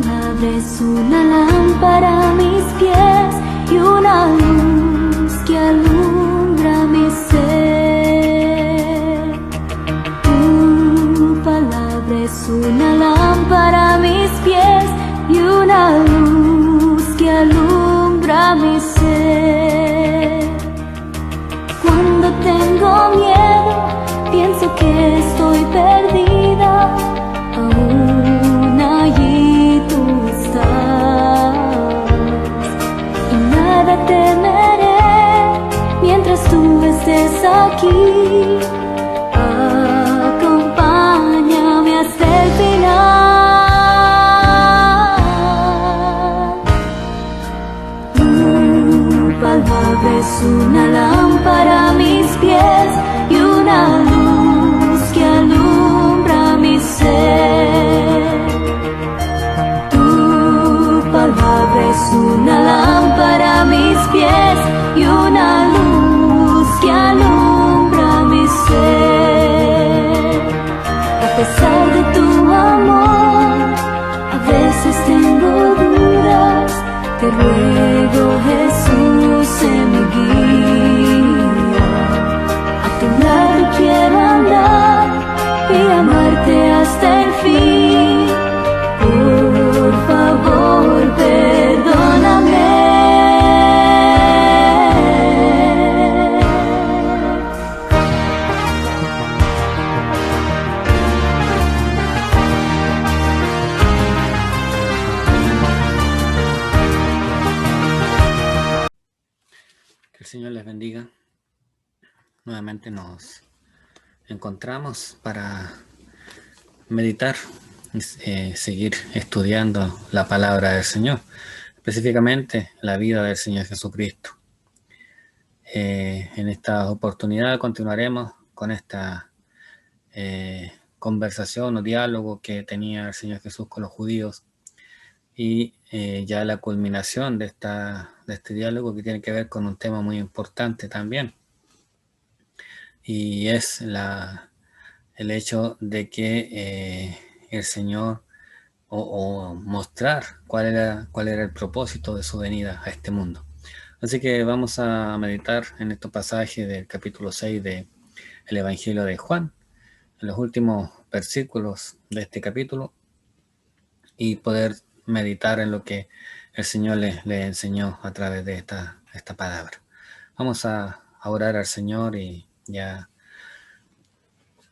palabra es una lámpara a mis pies y una luz que alumbra mi ser. Tu palabra es una lámpara a mis pies y una luz que alumbra mi ser. Cuando tengo miedo, pienso que estoy perdida, aún allí tú estás, y nada temeré mientras tú estés aquí. Acompáñame hasta el final. Tu palabra es una lámpara a mis pies y una luz que alumbra mi ser. Tu palabra es una lámpara a mis pies y una luz que alumbra mi ser. A pesar de tu amor, a veces tengo dudas. Te ruego, Jesús, sé mi guía. A tu lado quiero andar y amarte hasta el fin. Por favor, perdóname. Que el Señor les bendiga. Nuevamente nos encontramos para meditar y seguir estudiando la palabra del Señor, específicamente la vida del Señor Jesucristo. En esta oportunidad continuaremos con esta conversación o diálogo que tenía el Señor Jesús con los judíos, y ya la culminación de este diálogo, que tiene que ver con un tema muy importante también, y es el hecho de que el Señor, o mostrar cuál era el propósito de su venida a este mundo. Así que vamos a meditar en estos pasajes del capítulo 6 del Evangelio de Juan, en los últimos versículos de este capítulo, y poder meditar en lo que el Señor le enseñó a través de esta palabra. Vamos a orar al Señor y ya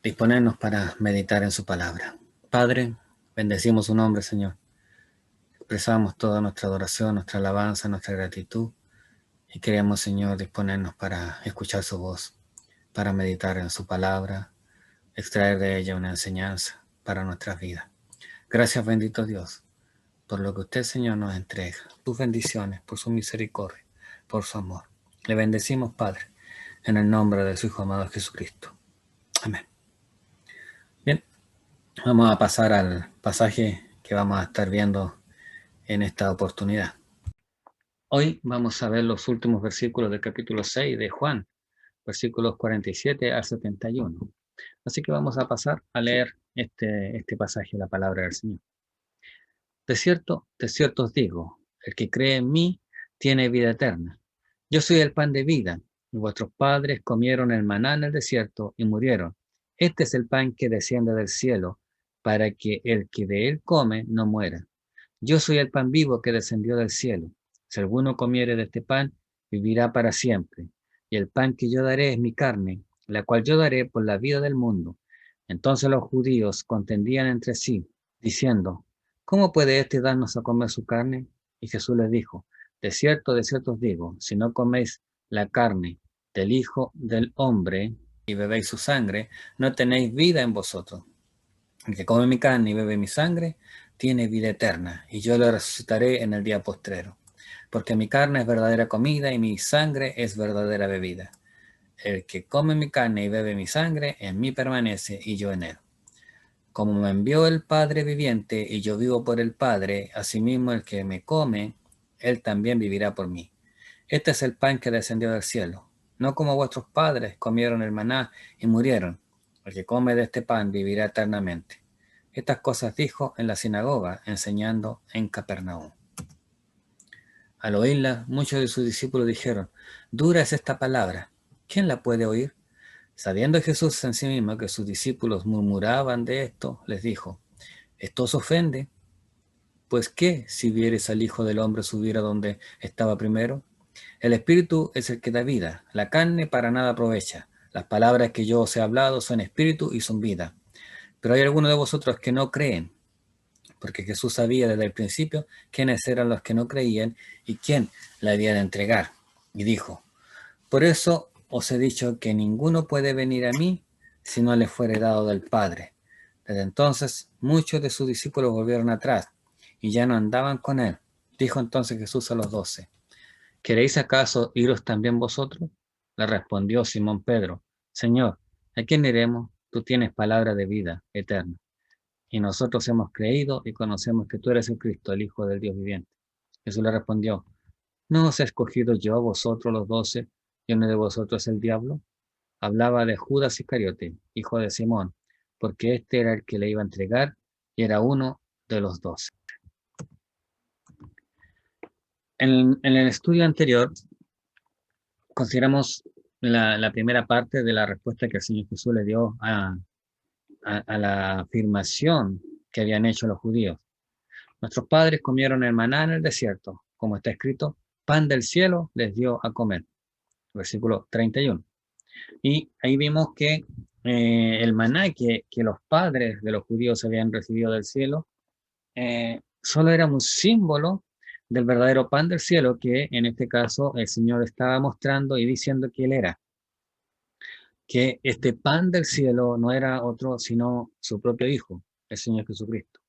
disponernos para meditar en su palabra. Padre, bendecimos su nombre, Señor. Expresamos toda nuestra adoración, nuestra alabanza, nuestra gratitud, y queremos, Señor, disponernos para escuchar su voz, para meditar en su palabra, extraer de ella una enseñanza para nuestras vidas. Gracias, bendito Dios, por lo que usted, Señor, nos entrega, tus bendiciones, por su misericordia, por su amor. Le bendecimos, Padre, en el nombre de su Hijo amado Jesucristo. Amén. Bien, vamos a pasar al pasaje que vamos a estar viendo en esta oportunidad. Hoy vamos a ver los últimos versículos del capítulo 6 de Juan, versículos 47 al 71. Así que vamos a pasar a leer este pasaje de la palabra del Señor. De cierto os digo, el que cree en mí tiene vida eterna. Yo soy el pan de vida, y vuestros padres comieron el maná en el desierto y murieron. Este es el pan que desciende del cielo, para que el que de él come no muera. Yo soy el pan vivo que descendió del cielo. Si alguno comiere de este pan, vivirá para siempre. Y el pan que yo daré es mi carne, la cual yo daré por la vida del mundo. Entonces los judíos contendían entre sí, diciendo, ¿cómo puede éste darnos a comer su carne? Y Jesús les dijo, de cierto os digo, si no coméis la carne del Hijo del Hombre y bebéis su sangre, no tenéis vida en vosotros. El que come mi carne y bebe mi sangre, tiene vida eterna, y yo le resucitaré en el día postrero. Porque mi carne es verdadera comida y mi sangre es verdadera bebida. El que come mi carne y bebe mi sangre, en mí permanece y yo en él. Como me envió el Padre viviente y yo vivo por el Padre, asimismo el que me come, él también vivirá por mí. Este es el pan que descendió del cielo. No como vuestros padres comieron el maná y murieron. El que come de este pan vivirá eternamente. Estas cosas dijo en la sinagoga, enseñando en Capernaum. Al oírla, muchos de sus discípulos dijeron: dura es esta palabra, ¿quién la puede oír? Sabiendo Jesús en sí mismo que sus discípulos murmuraban de esto, les dijo: ¿esto os ofende? Pues qué si vieres al Hijo del Hombre subir a donde estaba primero. El Espíritu es el que da vida, la carne para nada aprovecha. Las palabras que yo os he hablado son espíritu y son vida. Pero hay algunos de vosotros que no creen, porque Jesús sabía desde el principio quiénes eran los que no creían y quién la había de entregar. Y dijo: por eso os he dicho que ninguno puede venir a mí si no le fuere dado del Padre. Desde entonces muchos de sus discípulos volvieron atrás y ya no andaban con él. Dijo entonces Jesús a los 12: ¿queréis acaso iros también vosotros? Le respondió Simón Pedro: Señor, ¿a quién iremos? Tú tienes palabra de vida eterna. Y nosotros hemos creído y conocemos que tú eres el Cristo, el Hijo del Dios viviente. Jesús le respondió: ¿no os he escogido yo a vosotros los 12 y uno de vosotros el diablo? Hablaba de Judas Iscariote, hijo de Simón, porque este era el que le iba a entregar y era uno de los 12. En el estudio anterior consideramos la primera parte de la respuesta que el Señor Jesús le dio a la afirmación que habían hecho los judíos. Nuestros padres comieron el maná en el desierto, como está escrito: pan del cielo les dio a comer. Versículo 31. Y ahí vimos que el maná que los padres de los judíos habían recibido del cielo solo era un símbolo del verdadero pan del cielo, que en este caso el Señor estaba mostrando y diciendo que Él era. Que este pan del cielo no era otro sino su propio Hijo, el Señor Jesucristo.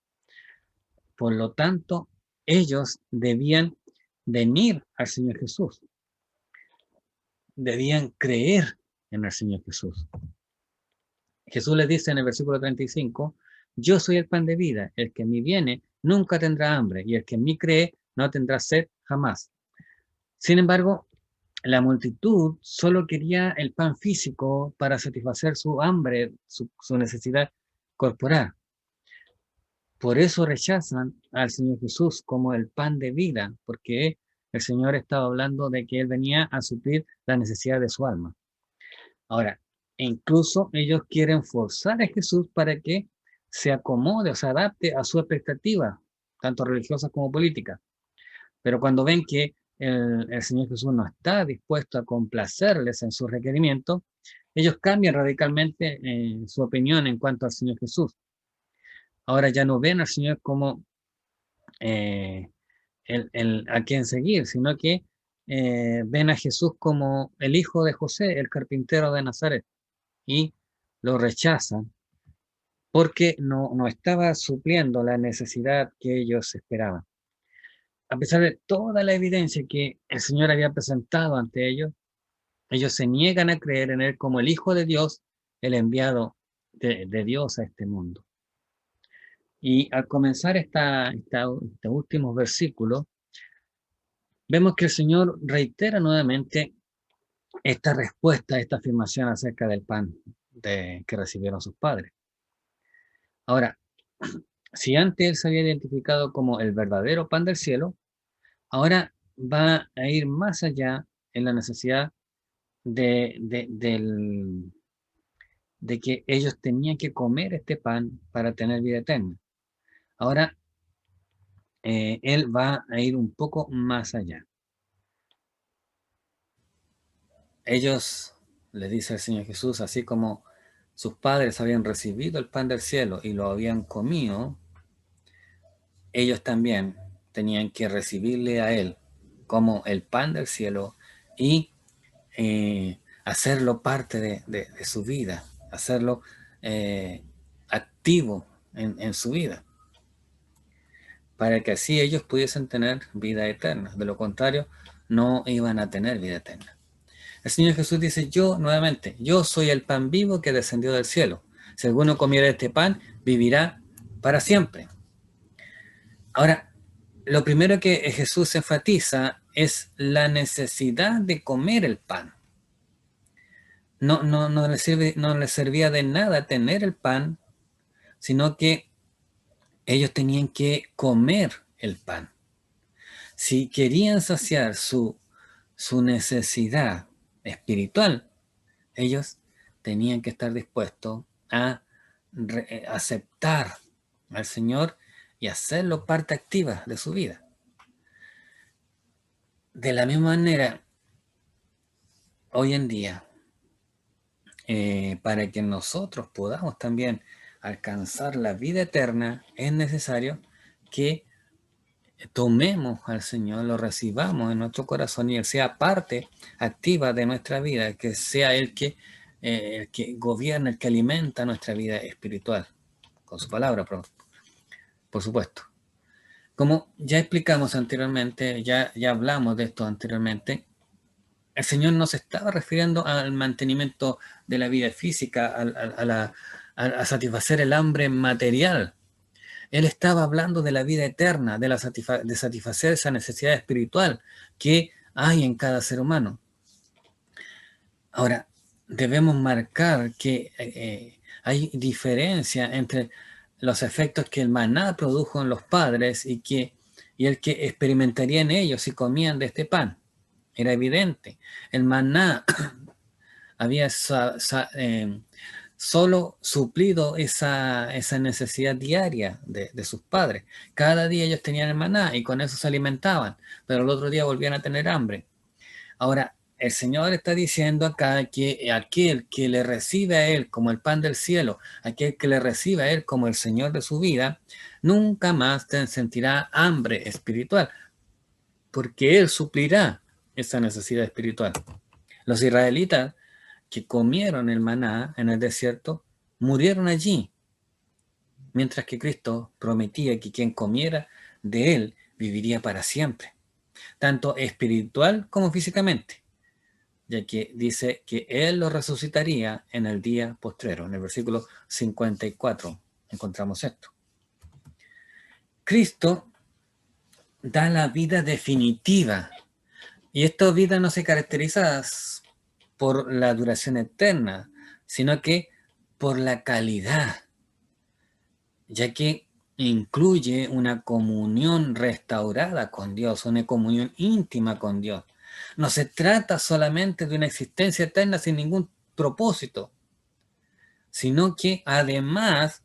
Por lo tanto, ellos debían venir al Señor Jesús. Debían creer en el Señor Jesús. Jesús les dice en el versículo 35: yo soy el pan de vida, el que en mí viene nunca tendrá hambre, y el que en mí cree no tendrá sed jamás. Sin embargo, la multitud solo quería el pan físico para satisfacer su hambre, su necesidad corporal. Por eso rechazan al Señor Jesús como el pan de vida, porque el Señor estaba hablando de que Él venía a suplir la necesidad de su alma. Ahora, incluso ellos quieren forzar a Jesús para que se acomode o se adapte a su expectativa, tanto religiosa como política. Pero cuando ven que el Señor Jesús no está dispuesto a complacerles en sus requerimientos, ellos cambian radicalmente su opinión en cuanto al Señor Jesús. Ahora ya no ven al Señor como a quien seguir, sino que ven a Jesús como el hijo de José, el carpintero de Nazaret, y lo rechazan porque no estaba supliendo la necesidad que ellos esperaban. A pesar de toda la evidencia que el Señor había presentado ante ellos, ellos se niegan a creer en Él como el Hijo de Dios, el enviado de Dios a este mundo. Y al comenzar este último versículo, vemos que el Señor reitera nuevamente esta respuesta, esta afirmación acerca del pan que recibieron sus padres. Ahora, si antes Él se había identificado como el verdadero pan del cielo, ahora va a ir más allá en la necesidad de que ellos tenían que comer este pan para tener vida eterna. Ahora, Él va a ir un poco más allá. Ellos, les dice el Señor Jesús, así como sus padres habían recibido el pan del cielo y lo habían comido, ellos también tenían que recibirle a Él como el pan del cielo y hacerlo parte de su vida, hacerlo activo en su vida, para que así ellos pudiesen tener vida eterna. De lo contrario, no iban a tener vida eterna. El Señor Jesús dice: yo, nuevamente, yo soy el pan vivo que descendió del cielo. Si alguno comiera este pan, vivirá para siempre. Ahora, lo primero que Jesús enfatiza es la necesidad de comer el pan. No le servía de nada tener el pan, sino que ellos tenían que comer el pan. Si querían saciar su necesidad espiritual, ellos tenían que estar dispuestos a aceptar al Señor y hacerlo parte activa de su vida. De la misma manera, hoy en día, para que nosotros podamos también alcanzar la vida eterna, es necesario que tomemos al Señor, lo recibamos en nuestro corazón y Él sea parte activa de nuestra vida, que sea el que gobierna, el que alimenta nuestra vida espiritual, con su palabra, por supuesto. Como ya explicamos anteriormente, ya hablamos de esto anteriormente, el Señor no se estaba refiriendo al mantenimiento de la vida física, a satisfacer el hambre material. Él estaba hablando de la vida eterna, de satisfacer esa necesidad espiritual que hay en cada ser humano. Ahora, debemos marcar que hay diferencia entre los efectos que el maná produjo en los padres y el que experimentaría en ellos si comían de este pan. Era evidente. El maná había solo suplido esa necesidad diaria de sus padres. Cada día ellos tenían el maná y con eso se alimentaban, pero el otro día volvían a tener hambre. Ahora, el Señor está diciendo acá que aquel que le recibe a Él como el pan del cielo, aquel que le recibe a Él como el Señor de su vida, nunca más sentirá hambre espiritual, porque Él suplirá esa necesidad espiritual. Los israelitas que comieron el maná en el desierto murieron allí, mientras que Cristo prometía que quien comiera de Él viviría para siempre, tanto espiritual como físicamente, ya que dice que Él lo resucitaría en el día postrero. En el versículo 54 encontramos esto. Cristo da la vida definitiva, y esta vida no se caracteriza por la duración eterna, sino que por la calidad, ya que incluye una comunión restaurada con Dios, una comunión íntima con Dios. No se trata solamente de una existencia eterna sin ningún propósito, sino que además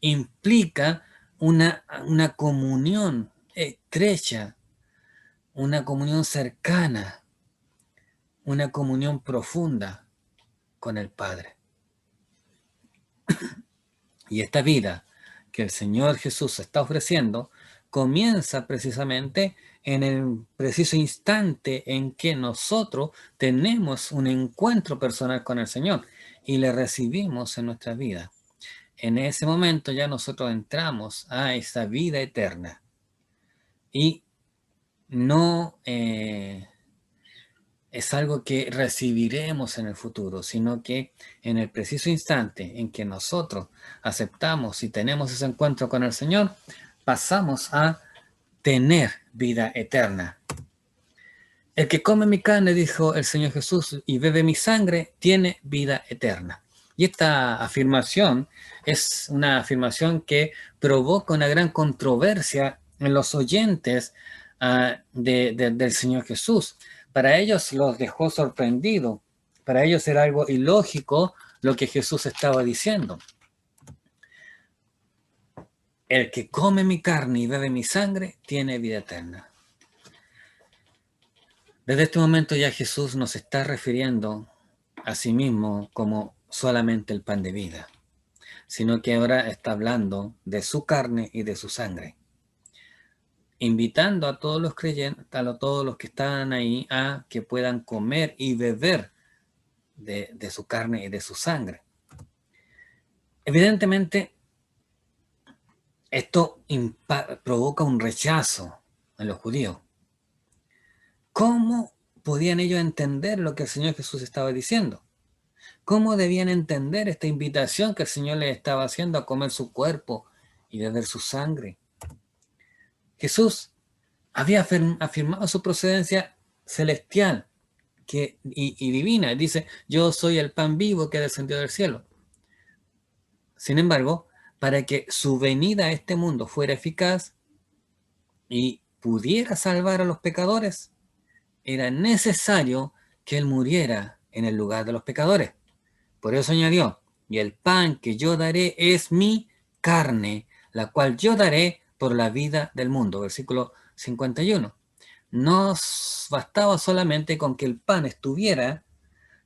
implica una comunión estrecha, una comunión cercana, una comunión profunda con el Padre. Y esta vida que el Señor Jesús está ofreciendo comienza precisamente en el preciso instante en que nosotros tenemos un encuentro personal con el Señor y le recibimos en nuestra vida. En ese momento ya nosotros entramos a esa vida eterna y no es algo que recibiremos en el futuro, sino que en el preciso instante en que nosotros aceptamos y tenemos ese encuentro con el Señor, pasamos a tener vida eterna. El que come mi carne, dijo el Señor Jesús, y bebe mi sangre, tiene vida eterna. Y esta afirmación es una afirmación que provoca una gran controversia en los oyentes del Señor Jesús. Para ellos los dejó sorprendidos. Para ellos era algo ilógico lo que Jesús estaba diciendo. El que come mi carne y bebe mi sangre tiene vida eterna. Desde este momento ya Jesús nos está refiriendo a sí mismo como solamente el pan de vida, sino que ahora está hablando de su carne y de su sangre, invitando a todos los creyentes, a todos los que están ahí, a que puedan comer y beber de su carne y de su sangre. Evidentemente, esto provoca un rechazo en los judíos. ¿Cómo podían ellos entender lo que el Señor Jesús estaba diciendo? ¿Cómo debían entender esta invitación que el Señor les estaba haciendo a comer su cuerpo y beber su sangre? Jesús había afirmado su procedencia celestial y divina. Dice, yo soy el pan vivo que descendió del cielo. Sin embargo, para que su venida a este mundo fuera eficaz y pudiera salvar a los pecadores, era necesario que Él muriera en el lugar de los pecadores. Por eso añadió, y el pan que yo daré es mi carne, la cual yo daré por la vida del mundo. Versículo 51. No bastaba solamente con que el pan estuviera,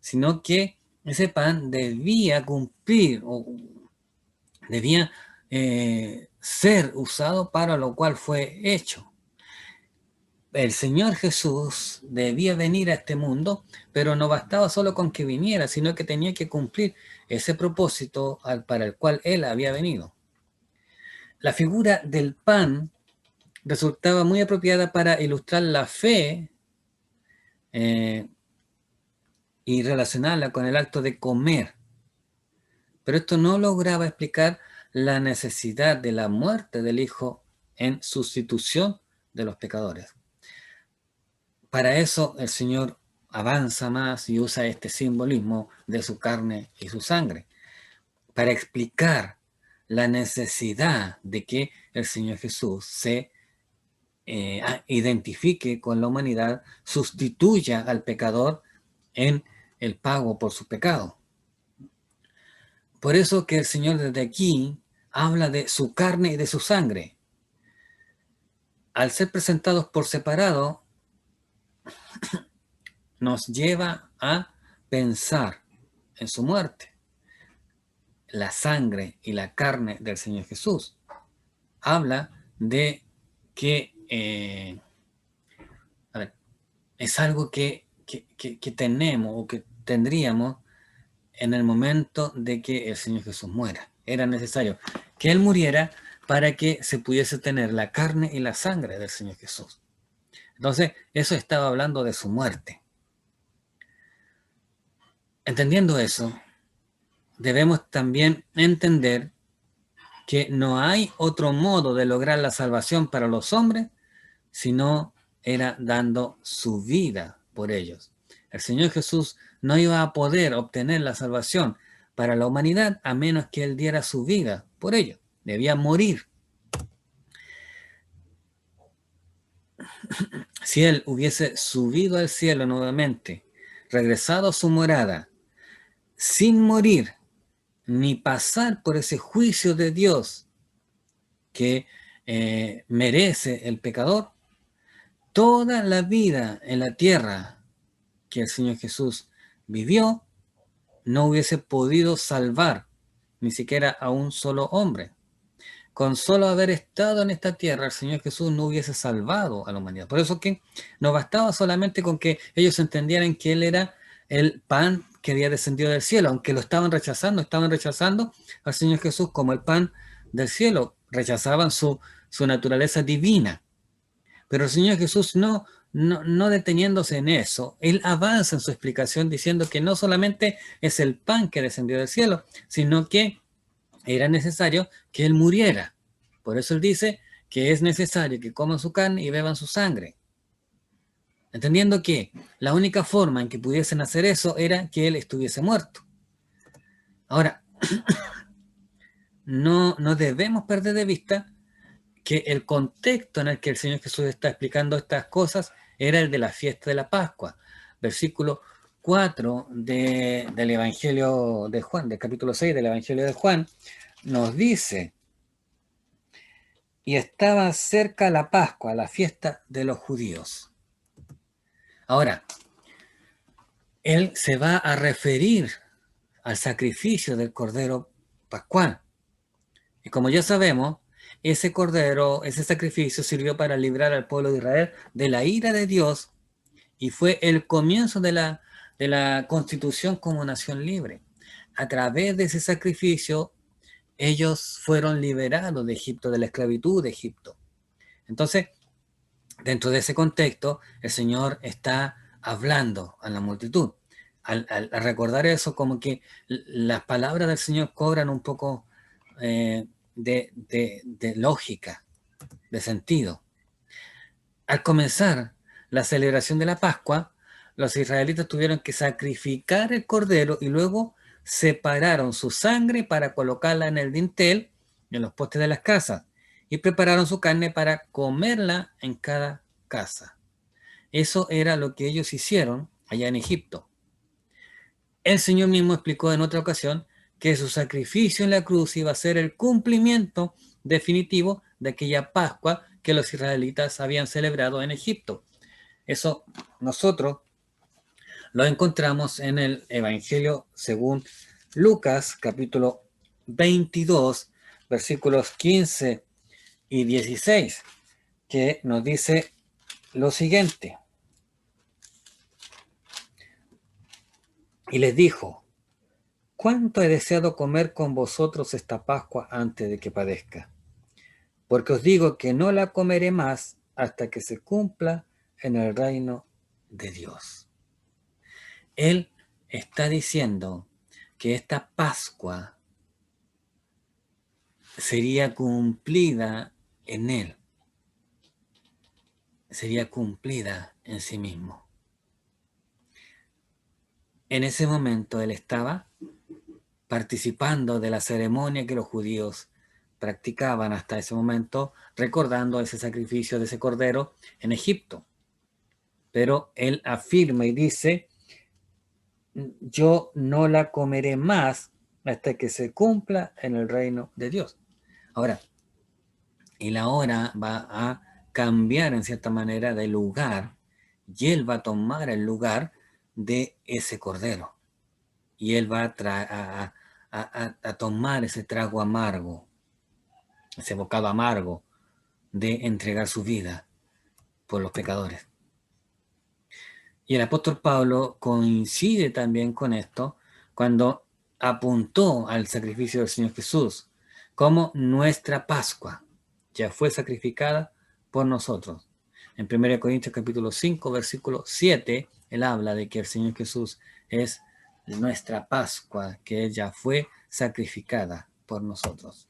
sino que ese pan debía cumplir o debía ser usado para lo cual fue hecho. El Señor Jesús debía venir a este mundo, pero no bastaba solo con que viniera, sino que tenía que cumplir ese propósito para el cual Él había venido. La figura del pan resultaba muy apropiada para ilustrar la fe y relacionarla con el acto de comer. Pero esto no lograba explicar la necesidad de la muerte del Hijo en sustitución de los pecadores. Para eso el Señor avanza más y usa este simbolismo de su carne y su sangre, para explicar la necesidad de que el Señor Jesús se identifique con la humanidad, sustituya al pecador en el pago por su pecado. Por eso que el Señor desde aquí habla de su carne y de su sangre. Al ser presentados por separado, nos lleva a pensar en su muerte. La sangre y la carne del Señor Jesús habla de que es algo que tenemos o que tendríamos en el momento de que el Señor Jesús muera. Era necesario que Él muriera para que se pudiese tener la carne y la sangre del Señor Jesús. Entonces, eso estaba hablando de su muerte. Entendiendo eso, debemos también entender que no hay otro modo de lograr la salvación para los hombres, sino era dando su vida por ellos. El Señor Jesús no iba a poder obtener la salvación para la humanidad a menos que Él diera su vida por ellos. Debía morir. Si Él hubiese subido al cielo nuevamente, regresado a su morada, sin morir, ni pasar por ese juicio de Dios que merece el pecador, toda la vida en la tierra que el Señor Jesús vivió, no hubiese podido salvar ni siquiera a un solo hombre. Con solo haber estado en esta tierra, el Señor Jesús no hubiese salvado a la humanidad. Por eso que no bastaba solamente con que ellos entendieran que Él era el pan que había descendido del cielo, aunque lo estaban rechazando al Señor Jesús como el pan del cielo, rechazaban su naturaleza divina. Pero el Señor Jesús no deteniéndose en eso, Él avanza en su explicación diciendo que no solamente es el pan que descendió del cielo, sino que era necesario que Él muriera. Por eso Él dice que es necesario que coman su carne y beban su sangre. Entendiendo que la única forma en que pudiesen hacer eso era que Él estuviese muerto. Ahora, no debemos perder de vista que el contexto en el que el Señor Jesús está explicando estas cosas era el de la fiesta de la Pascua. Versículo 4 del Evangelio de Juan, del capítulo 6 del Evangelio de Juan, nos dice: y estaba cerca la Pascua, la fiesta de los judíos. Ahora, Él se va a referir al sacrificio del Cordero Pascual. Y como ya sabemos, ese cordero, ese sacrificio sirvió para librar al pueblo de Israel de la ira de Dios y fue el comienzo de la constitución como nación libre. A través de ese sacrificio, ellos fueron liberados de Egipto, de la esclavitud de Egipto. Entonces, dentro de ese contexto, el Señor está hablando a la multitud. Al recordar eso, como que las palabras del Señor cobran un poco de lógica, de sentido. Al comenzar la celebración de la Pascua, los israelitas tuvieron que sacrificar el cordero y luego separaron su sangre para colocarla en el dintel en los postes de las casas y prepararon su carne para comerla en cada casa. Eso era lo que ellos hicieron allá en Egipto. El Señor mismo explicó en otra ocasión que su sacrificio en la cruz iba a ser el cumplimiento definitivo de aquella Pascua que los israelitas habían celebrado en Egipto. Eso nosotros lo encontramos en el Evangelio según Lucas, capítulo 22, versículos 15 y 16, que nos dice lo siguiente. Y les dijo: ¿cuánto he deseado comer con vosotros esta Pascua antes de que padezca? Porque os digo que no la comeré más hasta que se cumpla en el reino de Dios. Él está diciendo que esta Pascua sería cumplida en Él, sería cumplida en sí mismo. En ese momento Él estaba participando de la ceremonia que los judíos practicaban hasta ese momento, recordando ese sacrificio de ese cordero en Egipto. Pero Él afirma y dice: yo no la comeré más hasta que se cumpla en el reino de Dios. Ahora, Él ahora va a cambiar en cierta manera de lugar y Él va a tomar el lugar de ese cordero. Y Él va a tomar ese trago amargo, ese bocado amargo de entregar su vida por los pecadores. Y el apóstol Pablo coincide también con esto cuando apuntó al sacrificio del Señor Jesús como nuestra Pascua. Ya fue sacrificada por nosotros. En 1 Corintios capítulo 5, versículo 7, él habla de que el Señor Jesús es nuestra Pascua, que ella fue sacrificada por nosotros.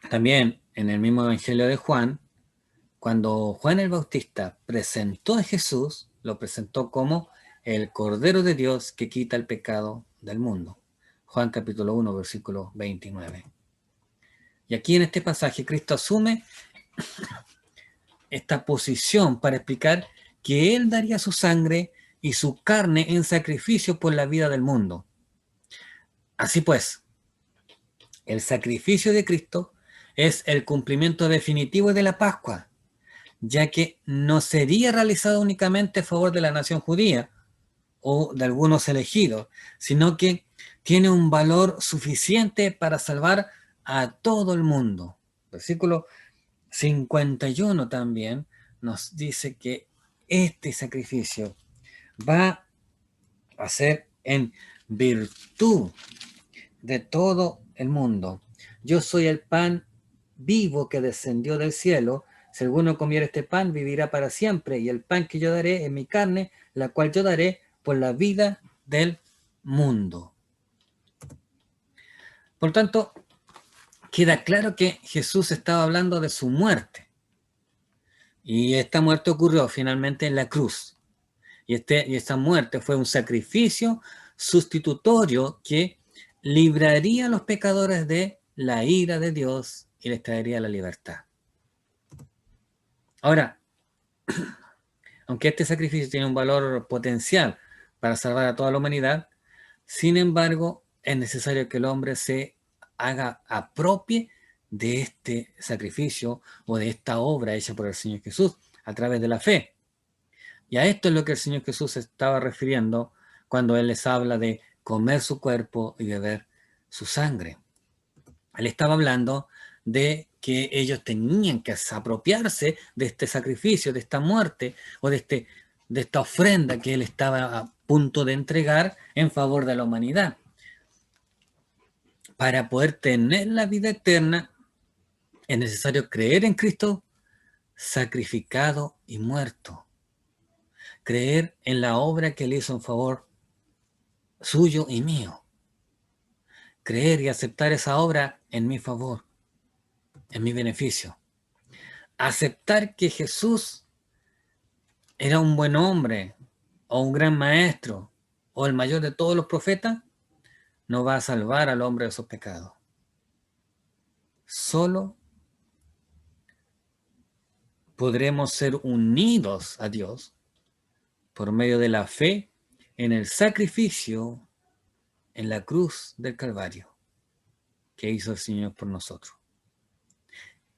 También en el mismo Evangelio de Juan, cuando Juan el Bautista presentó a Jesús, lo presentó como el Cordero de Dios que quita el pecado del mundo. Juan capítulo 1, versículo 29. Y aquí en este pasaje Cristo asume esta posición para explicar que Él daría su sangre y su carne en sacrificio por la vida del mundo. Así pues, el sacrificio de Cristo es el cumplimiento definitivo de la Pascua, ya que no sería realizado únicamente a favor de la nación judía o de algunos elegidos, sino que tiene un valor suficiente para salvar a todo el mundo. Versículo 51 también nos dice que este sacrificio va a ser en virtud de todo el mundo. Yo soy el pan vivo que descendió del cielo. Si alguno comiera este pan, vivirá para siempre. Y el pan que yo daré es mi carne, la cual yo daré por la vida del mundo. Por tanto, queda claro que Jesús estaba hablando de su muerte. Y esta muerte ocurrió finalmente en la cruz. Y esta muerte fue un sacrificio sustitutorio que libraría a los pecadores de la ira de Dios y les traería la libertad. Ahora, aunque este sacrificio tiene un valor potencial para salvar a toda la humanidad, sin embargo, es necesario que el hombre se apropie de este sacrificio o de esta obra hecha por el Señor Jesús a través de la fe. Y a esto es lo que el Señor Jesús se estaba refiriendo cuando Él les habla de comer su cuerpo y beber su sangre. Él estaba hablando de que ellos tenían que apropiarse de este sacrificio, de esta muerte o de esta ofrenda que Él estaba a punto de entregar en favor de la humanidad. Para poder tener la vida eterna es necesario creer en Cristo sacrificado y muerto. Creer en la obra que Él hizo en favor suyo y mío. Creer y aceptar esa obra en mi favor, en mi beneficio. Aceptar que Jesús era un buen hombre o un gran maestro o el mayor de todos los profetas no va a salvar al hombre de sus pecados. solo podremos ser unidos a Dios por medio de la fe en el sacrificio en la cruz del Calvario que hizo el Señor por nosotros.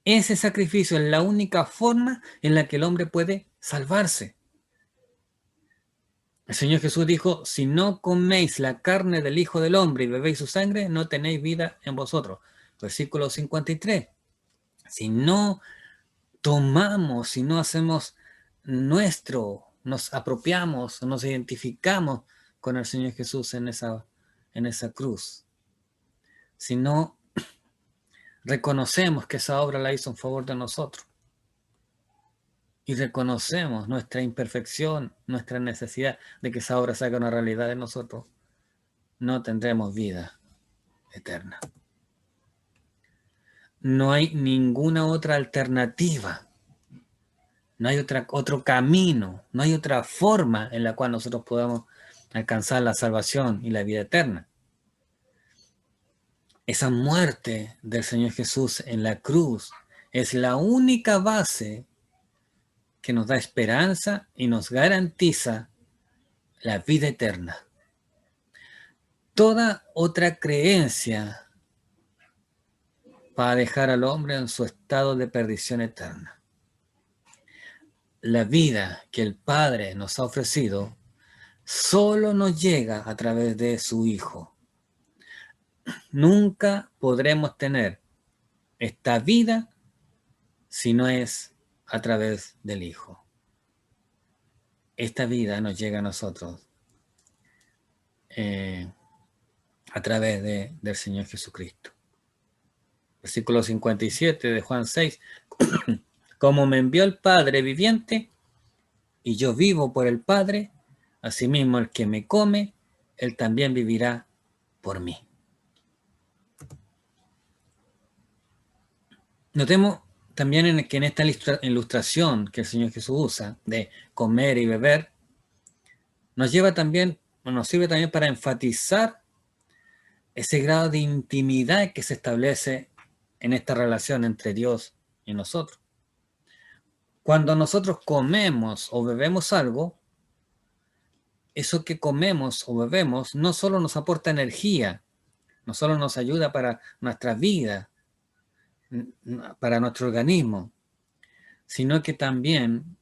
Ese sacrificio es la única forma en la que el hombre puede salvarse. El Señor Jesús dijo, si no coméis la carne del Hijo del Hombre y bebéis su sangre, no tenéis vida en vosotros. Versículo 53. Si no tomamos, si no hacemos nuestro, nos apropiamos, nos identificamos con el Señor Jesús en esa cruz, si no reconocemos que esa obra la hizo en favor de nosotros y reconocemos nuestra imperfección, nuestra necesidad de que esa obra se haga una realidad en nosotros, no tendremos vida eterna. No hay ninguna otra alternativa, no hay otro camino, no hay otra forma en la cual nosotros podamos alcanzar la salvación y la vida eterna. Esa muerte del Señor Jesús en la cruz es la única base que nos da esperanza y nos garantiza la vida eterna. Toda otra creencia va a dejar al hombre en su estado de perdición eterna. La vida que el Padre nos ha ofrecido solo nos llega a través de su Hijo. Nunca podremos tener esta vida si no es a través del Hijo. Esta vida nos llega a nosotros a través del Señor Jesucristo. Versículo 57 de Juan 6. Como me envió el Padre viviente, y yo vivo por el Padre, asimismo el que me come, él también vivirá por mí. Notemos también que en esta ilustración que el Señor Jesús usa de comer y beber, nos sirve también para enfatizar ese grado de intimidad que se establece en esta relación entre Dios y nosotros. Cuando nosotros comemos o bebemos algo, eso que comemos o bebemos no solo nos aporta energía, no solo nos ayuda para nuestra vida, para nuestro organismo, sino que también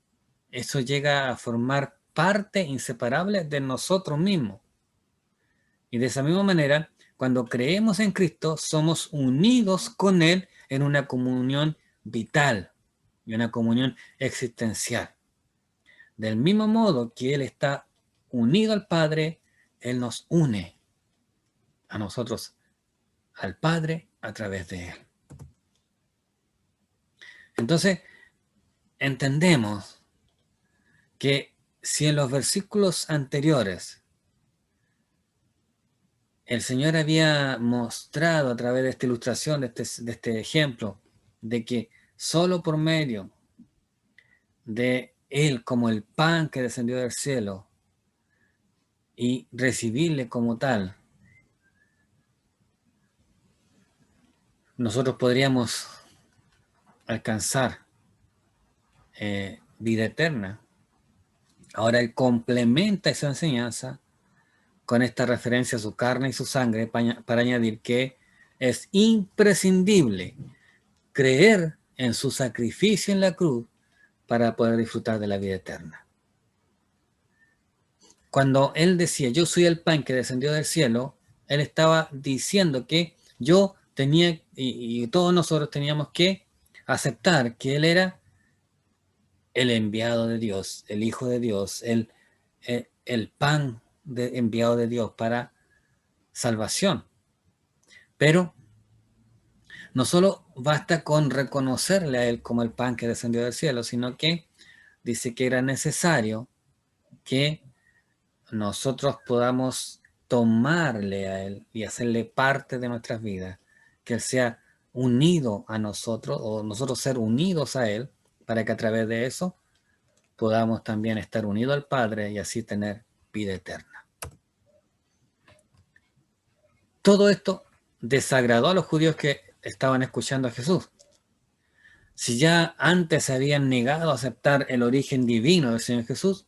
eso llega a formar parte inseparable de nosotros mismos. Y de esa misma manera, cuando creemos en Cristo, somos unidos con Él en una comunión vital y una comunión existencial. Del mismo modo que Él está unido al Padre, Él nos une a nosotros, al Padre, a través de Él. Entonces, entendemos que si en los versículos anteriores el Señor había mostrado a través de esta ilustración, de este ejemplo, de que solo por medio de Él como el pan que descendió del cielo y recibirle como tal, nosotros podríamos alcanzar vida eterna. Ahora Él complementa esa enseñanza con esta referencia a su carne y su sangre para añadir que es imprescindible creer en su sacrificio en la cruz para poder disfrutar de la vida eterna. Cuando Él decía, yo soy el pan que descendió del cielo, Él estaba diciendo que yo tenía, y todos nosotros teníamos que aceptar que Él era el enviado de Dios, el Hijo de Dios, el pan enviado de Dios para salvación. Pero no solo basta con reconocerle a Él como el pan que descendió del cielo, sino que dice que era necesario que nosotros podamos tomarle a Él y hacerle parte de nuestras vidas, que Él sea unido a nosotros o nosotros ser unidos a Él, para que a través de eso podamos también estar unidos al Padre y así tener vida eterna. Todo esto desagradó a los judíos que estaban escuchando a Jesús. Si ya antes se habían negado a aceptar el origen divino del Señor Jesús,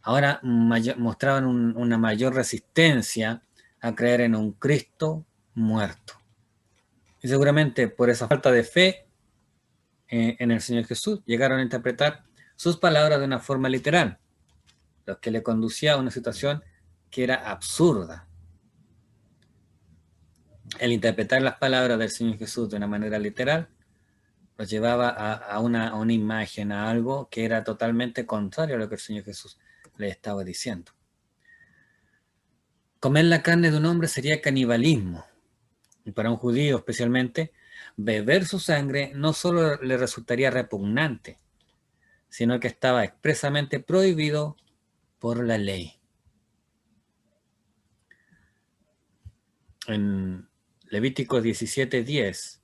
ahora mostraban una mayor resistencia a creer en un Cristo muerto. Y seguramente por esa falta de fe en el Señor Jesús, llegaron a interpretar sus palabras de una forma literal, lo que le conducía a una situación que era absurda. El interpretar las palabras del Señor Jesús de una manera literal los llevaba a una imagen, a algo que era totalmente contrario a lo que el Señor Jesús le estaba diciendo. Comer la carne de un hombre sería canibalismo. Y para un judío especialmente, beber su sangre no solo le resultaría repugnante, sino que estaba expresamente prohibido por la ley. En Levíticos 17:10,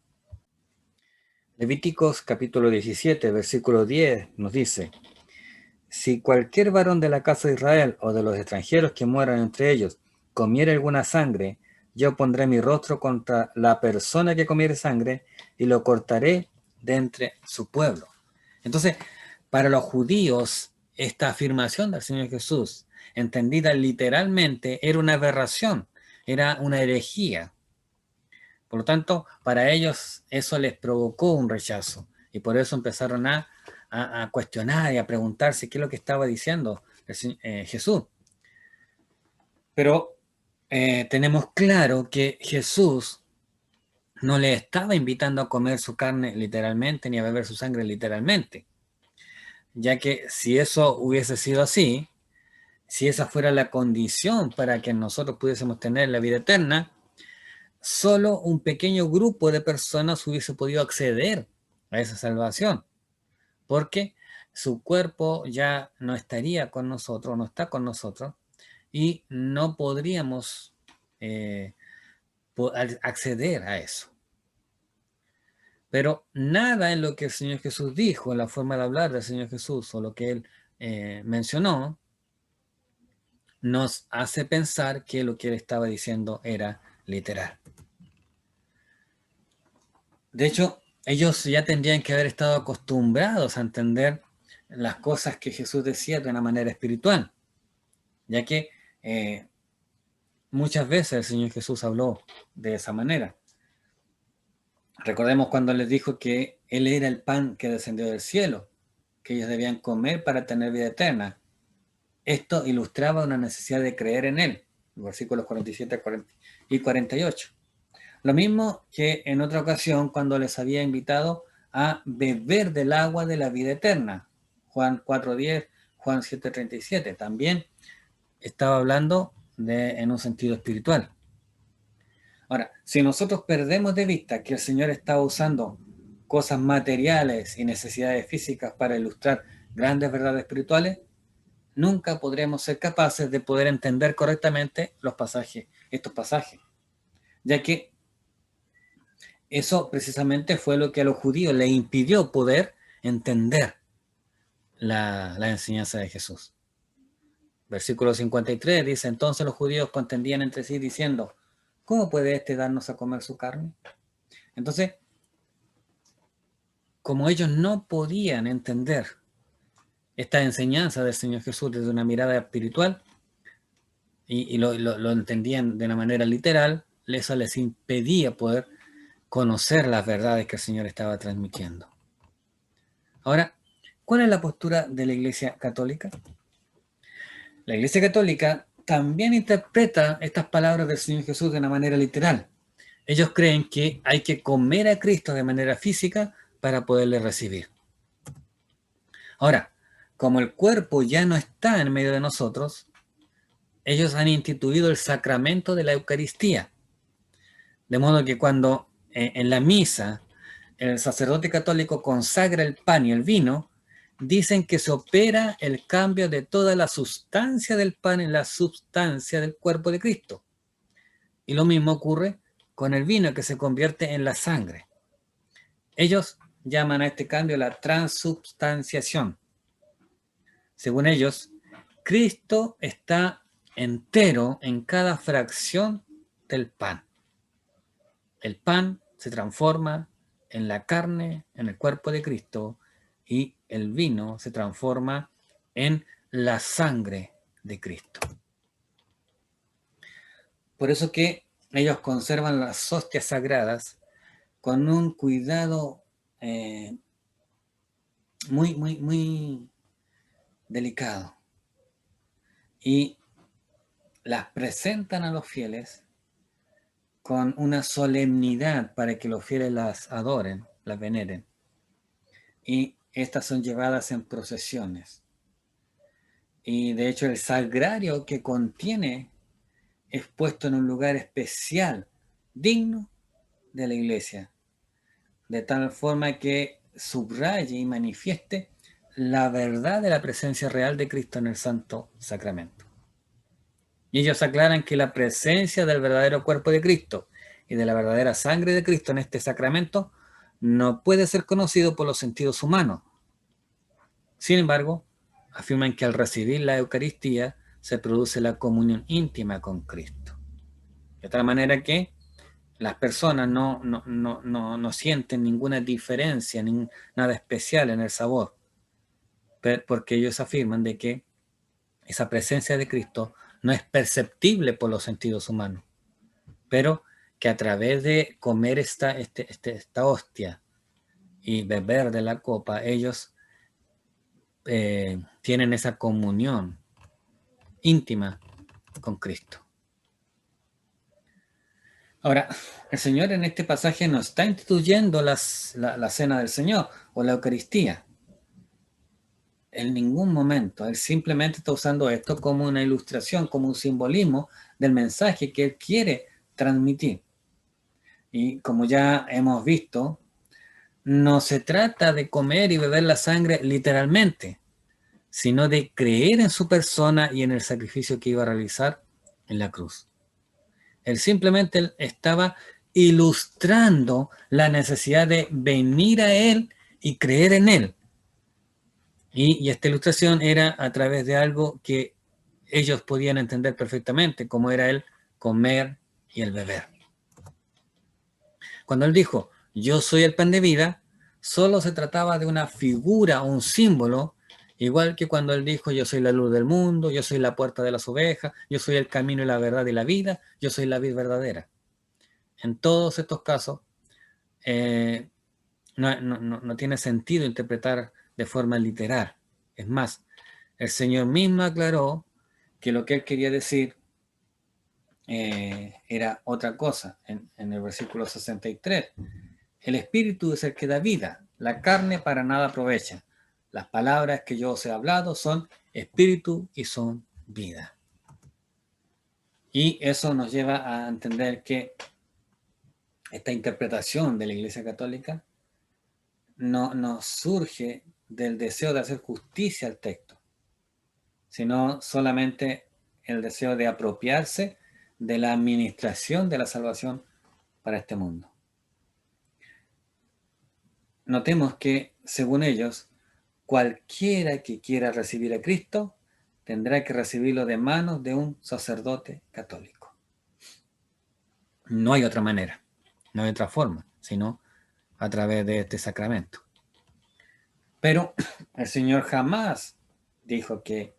Levíticos capítulo 17, versículo 10 nos dice: si cualquier varón de la casa de Israel o de los extranjeros que mueran entre ellos comiere alguna sangre, yo pondré mi rostro contra la persona que comiere sangre y lo cortaré de entre su pueblo. Entonces, para los judíos, esta afirmación del Señor Jesús, entendida literalmente, era una aberración, era una herejía. Por lo tanto, para ellos eso les provocó un rechazo y por eso empezaron a cuestionar y a preguntarse qué es lo que estaba diciendo Jesús. Pero tenemos claro que Jesús no le estaba invitando a comer su carne literalmente ni a beber su sangre literalmente, ya que si eso hubiese sido así, si esa fuera la condición para que nosotros pudiésemos tener la vida eterna, solo un pequeño grupo de personas hubiese podido acceder a esa salvación, porque su cuerpo ya no estaría con nosotros, no está con nosotros, y no podríamos acceder a eso. Pero nada en lo que el Señor Jesús dijo, en la forma de hablar del Señor Jesús, o lo que Él mencionó, nos hace pensar que lo que Él estaba diciendo era literal. De hecho, ellos ya tendrían que haber estado acostumbrados a entender las cosas que Jesús decía de una manera espiritual, ya que muchas veces el Señor Jesús habló de esa manera. Recordemos cuando les dijo que Él era el pan que descendió del cielo, que ellos debían comer para tener vida eterna. Esto ilustraba una necesidad de creer en Él, versículos 47 y 48. Lo mismo que en otra ocasión cuando les había invitado a beber del agua de la vida eterna. Juan 4:10, Juan 7:37. También estaba hablando en un sentido espiritual. Ahora, si nosotros perdemos de vista que el Señor estaba usando cosas materiales y necesidades físicas para ilustrar grandes verdades espirituales, nunca podremos ser capaces de poder entender correctamente estos pasajes, ya que eso precisamente fue lo que a los judíos les impidió poder entender la enseñanza de Jesús. Versículo 53 dice: entonces los judíos contendían entre sí diciendo: ¿cómo puede éste darnos a comer su carne? Entonces, como ellos no podían entender esta enseñanza del Señor Jesús desde una mirada espiritual y lo entendían de una manera literal, eso les impedía poder conocer las verdades que el Señor estaba transmitiendo. Ahora, ¿cuál es la postura de la Iglesia Católica? La Iglesia Católica también interpreta estas palabras del Señor Jesús de una manera literal. Ellos creen que hay que comer a Cristo de manera física para poderle recibir. Ahora, como el cuerpo ya no está en medio de nosotros, ellos han instituido el sacramento de la Eucaristía. De modo que cuando en la misa el sacerdote católico consagra el pan y el vino, dicen que se opera el cambio de toda la sustancia del pan en la sustancia del cuerpo de Cristo. Y lo mismo ocurre con el vino, que se convierte en la sangre. Ellos llaman a este cambio la transubstanciación. Según ellos, Cristo está entero en cada fracción del pan. El pan se transforma en la carne, en el cuerpo de Cristo, y el vino se transforma en la sangre de Cristo. Por eso que ellos conservan las hostias sagradas con un cuidado muy delicado, y las presentan a los fieles con una solemnidad para que los fieles las adoren, las veneren. Y estas son llevadas en procesiones. Y de hecho el sagrario que contiene es puesto en un lugar especial, digno de la iglesia, de tal forma que subraye y manifieste la verdad de la presencia real de Cristo en el Santo Sacramento. Y ellos aclaran que la presencia del verdadero cuerpo de Cristo y de la verdadera sangre de Cristo en este sacramento no puede ser conocido por los sentidos humanos. Sin embargo, afirman que al recibir la Eucaristía se produce la comunión íntima con Cristo. De tal manera que las personas no sienten ninguna diferencia, nada especial en el sabor, porque ellos afirman de que esa presencia de Cristo no es perceptible por los sentidos humanos, pero que a través de comer esta hostia y beber de la copa, ellos tienen esa comunión íntima con Cristo. Ahora, el Señor en este pasaje no está instituyendo la cena del Señor o la Eucaristía. En ningún momento. Él simplemente está usando esto como una ilustración, como un simbolismo del mensaje que Él quiere transmitir. Y como ya hemos visto, no se trata de comer y beber la sangre literalmente, sino de creer en su persona y en el sacrificio que iba a realizar en la cruz. Él simplemente estaba ilustrando la necesidad de venir a Él y creer en Él. Y esta ilustración era a través de algo que ellos podían entender perfectamente, como era el comer y el beber. Cuando Él dijo, yo soy el pan de vida, solo se trataba de una figura, un símbolo, igual que cuando Él dijo, yo soy la luz del mundo, yo soy la puerta de las ovejas, yo soy el camino y la verdad y la vida, yo soy la vid verdadera. En todos estos casos, no tiene sentido interpretar de forma literal. Es más, el Señor mismo aclaró que lo que Él quería decir era otra cosa en el versículo 63. El Espíritu es el que da vida, la carne para nada aprovecha. Las palabras que yo os he hablado son espíritu y son vida. Y eso nos lleva a entender que esta interpretación de la Iglesia Católica no surge del deseo de hacer justicia al texto, sino solamente el deseo de apropiarse de la administración de la salvación para este mundo. Notemos que, según ellos, cualquiera que quiera recibir a Cristo tendrá que recibirlo de manos de un sacerdote católico. No hay otra manera, no hay otra forma, sino a través de este sacramento. Pero el Señor jamás dijo que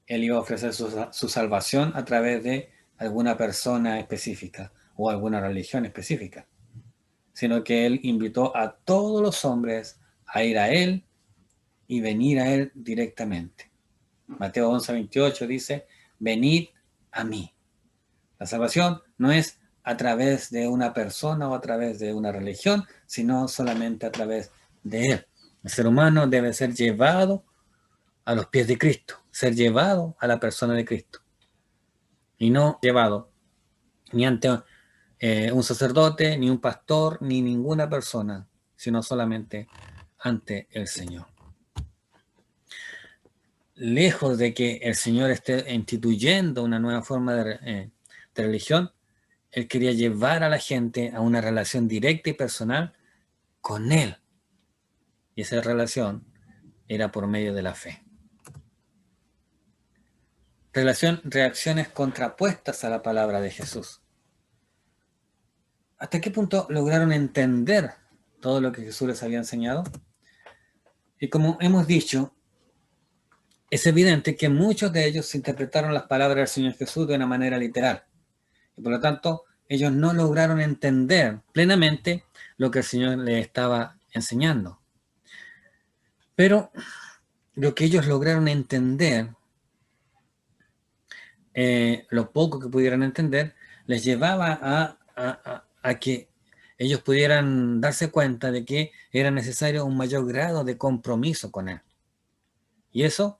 Él iba a ofrecer su salvación a través de alguna persona específica o alguna religión específica, sino que Él invitó a todos los hombres a ir a Él y venir a Él directamente. Mateo 11:28 dice, venid a mí. La salvación no es a través de una persona o a través de una religión, sino solamente a través de Él. El ser humano debe ser llevado a los pies de Cristo, ser llevado a la persona de Cristo, y no llevado ni ante un sacerdote, ni un pastor, ni ninguna persona, sino solamente ante el Señor. Lejos de que el Señor esté instituyendo una nueva forma de religión, Él quería llevar a la gente a una relación directa y personal con Él. Y esa relación era por medio de la fe. Reacciones contrapuestas a la palabra de Jesús. ¿Hasta qué punto lograron entender todo lo que Jesús les había enseñado? Y como hemos dicho, es evidente que muchos de ellos interpretaron las palabras del Señor Jesús de una manera literal. Y por lo tanto, ellos no lograron entender plenamente lo que el Señor les estaba enseñando. Pero lo que ellos lograron entender, lo poco que pudieran entender, les llevaba a que ellos pudieran darse cuenta de que era necesario un mayor grado de compromiso con Él. Y eso